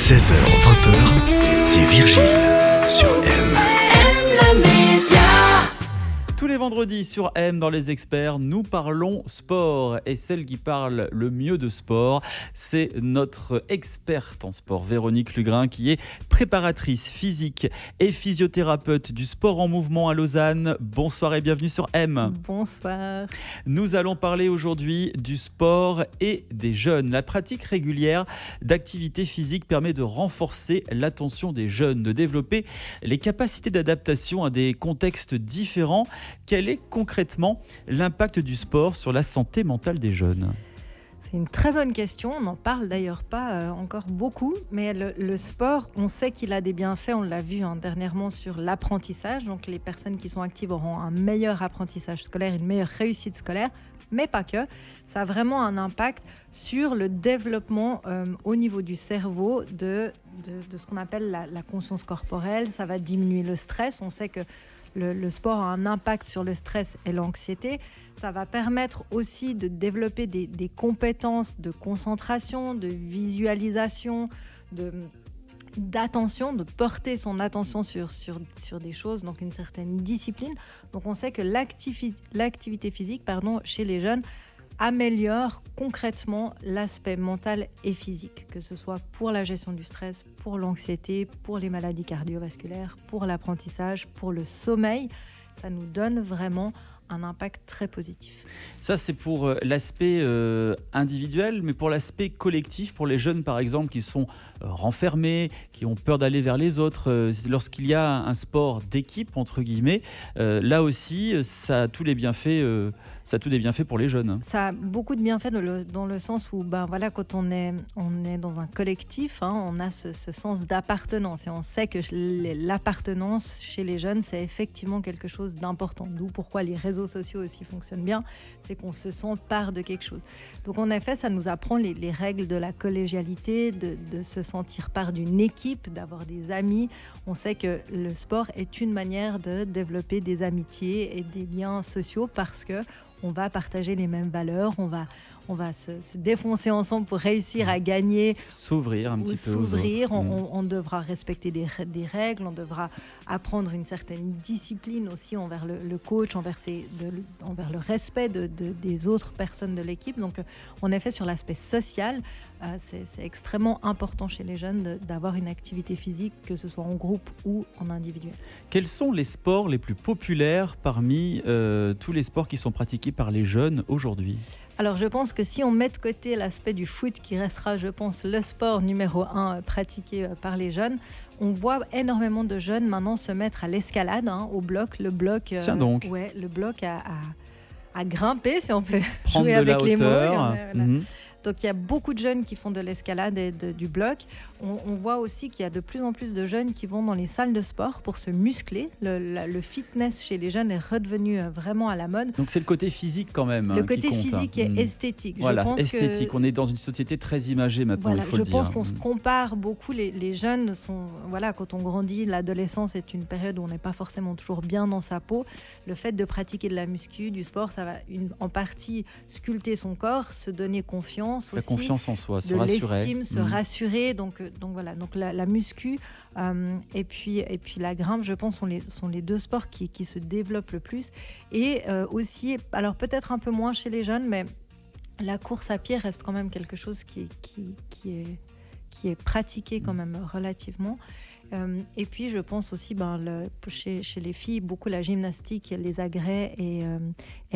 16h20h, c'est Virgile sur M. Tous les vendredis sur M dans Les Experts, nous parlons sport. Et celle qui parle le mieux de sport, c'est notre experte en sport, Véronique Lugrin, qui est préparatrice physique et physiothérapeute du sport en mouvement à Lausanne. Bonsoir et bienvenue sur M. Bonsoir. Nous allons parler aujourd'hui du sport et des jeunes. La pratique régulière d'activité physique permet de renforcer l'attention des jeunes, de développer les capacités d'adaptation à des contextes différents. Quel est concrètement l'impact du sport sur la santé mentale des jeunes ? C'est une très bonne question. On n'en parle d'ailleurs pas encore beaucoup, mais le sport, on sait qu'il a des bienfaits. On l'a vu dernièrement sur l'apprentissage. Donc les personnes qui sont actives auront un meilleur apprentissage scolaire, une meilleure réussite scolaire, mais pas que. Ça a vraiment un impact sur le développement au niveau du cerveau de ce qu'on appelle la conscience corporelle. Ça va diminuer le stress. On sait que le sport a un impact sur le stress et l'anxiété. Ça va permettre aussi de développer des compétences de concentration, de visualisation, d'attention, de porter son attention sur des choses, donc une certaine discipline. Donc on sait que l'activité physique chez les jeunes améliore concrètement l'aspect mental et physique, que ce soit pour la gestion du stress, pour l'anxiété, pour les maladies cardiovasculaires, pour l'apprentissage, pour le sommeil. Ça nous donne vraiment un impact très positif. Ça, c'est pour l'aspect individuel, mais pour l'aspect collectif, pour les jeunes, par exemple, qui sont renfermés, qui ont peur d'aller vers les autres, lorsqu'il y a un sport d'équipe, entre guillemets, là aussi, ça a tous les bienfaits. Ça a tous des bienfaits pour les jeunes. Ça a beaucoup de bienfaits dans le sens où quand on est dans un collectif, on a ce sens d'appartenance. Et on sait que l'appartenance chez les jeunes, c'est effectivement quelque chose d'important. D'où pourquoi les réseaux sociaux aussi fonctionnent bien, c'est qu'on se sent part de quelque chose. Donc en effet, ça nous apprend les règles de la collégialité, de se sentir part d'une équipe, d'avoir des amis. On sait que le sport est une manière de développer des amitiés et des liens sociaux parce que on va partager les mêmes valeurs, on va se défoncer ensemble pour réussir à gagner. S'ouvrir un petit peu aux autres. On devra respecter des règles, on devra apprendre une certaine discipline aussi envers le coach, envers le respect des autres personnes de l'équipe. Donc en effet, sur l'aspect social, c'est extrêmement important chez les jeunes d'avoir une activité physique, que ce soit en groupe ou en individuel. Quels sont les sports les plus populaires parmi tous les sports qui sont pratiqués par les jeunes aujourd'hui ? Alors je pense que si on met de côté l'aspect du foot qui restera, je pense, le sport numéro 1 pratiqué par les jeunes, on voit énormément de jeunes maintenant se mettre à l'escalade, au bloc. Le bloc, tiens donc. Le bloc à grimper, si on peut prendre jouer de avec la les hauteur. mots. Donc il y a beaucoup de jeunes qui font de l'escalade et du bloc. On voit aussi qu'il y a de plus en plus de jeunes qui vont dans les salles de sport pour se muscler. Le fitness chez les jeunes est redevenu vraiment à la mode. Donc c'est le côté physique quand même. Le côté qui compte, physique et esthétique. Voilà, je pense esthétique. On est dans une société très imagée maintenant, voilà, il faut le dire. Je pense qu'on se compare beaucoup. Les jeunes quand on grandit, l'adolescence est une période où on n'est pas forcément toujours bien dans sa peau. Le fait de pratiquer de la muscu, du sport, ça va en partie sculpter son corps, se donner confiance. La aussi, confiance en soi, se de rassurer. l'estime, se rassurer. Donc la muscu et puis la grimpe, je pense, sont les deux sports qui se développent le plus. Et aussi, alors peut-être un peu moins chez les jeunes, mais la course à pied reste quand même quelque chose qui est pratiqué quand même relativement. Et puis je pense aussi chez les filles beaucoup la gymnastique, les agrès et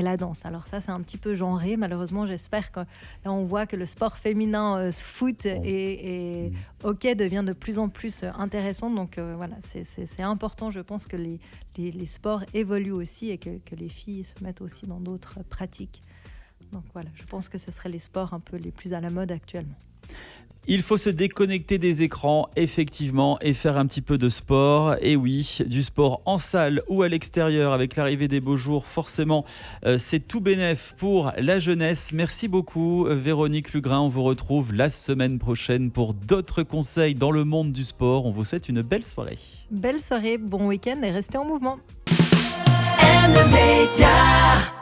la danse. Alors ça c'est un petit peu genré malheureusement. J'espère que là on voit que le sport féminin foot et hockey devient de plus en plus intéressant. Donc c'est important, je pense, que les sports évoluent aussi et que les filles se mettent aussi dans d'autres pratiques. Donc voilà, je pense que ce seraient les sports un peu les plus à la mode actuellement. Il faut se déconnecter des écrans, effectivement, et faire un petit peu de sport. Et oui, du sport en salle ou à l'extérieur avec l'arrivée des beaux jours, forcément, c'est tout bénef pour la jeunesse. Merci beaucoup, Véronique Lugrin. On vous retrouve la semaine prochaine pour d'autres conseils dans le monde du sport. On vous souhaite une belle soirée. Belle soirée, bon week-end et restez en mouvement. M Média.